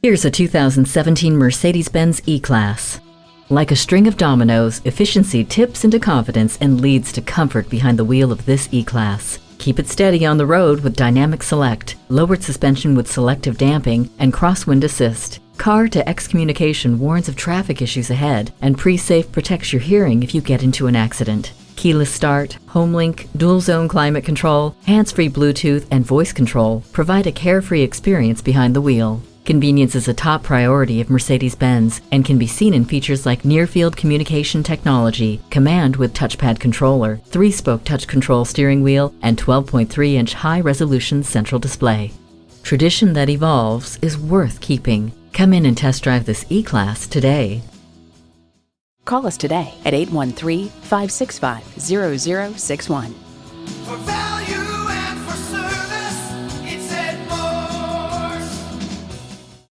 Here's a 2017 Mercedes-Benz E-Class. Like a string of dominoes, efficiency tips into confidence and leads to comfort behind the wheel of this E-Class. Keep it steady on the road with Dynamic Select, lowered suspension with selective damping, and crosswind assist. Car-to-X communication warns of traffic issues ahead, and pre-safe protects your hearing if you get into an accident. Keyless start, HomeLink, dual-zone climate control, hands-free Bluetooth, and voice control provide a carefree experience behind the wheel. Convenience is a top priority of Mercedes-Benz and can be seen in features like near-field communication technology, command with touchpad controller, 3-spoke touch control steering wheel, and 12.3-inch high-resolution central display. Tradition that evolves is worth keeping. Come in and test drive this E-Class today. Call us today at 813-565-0061.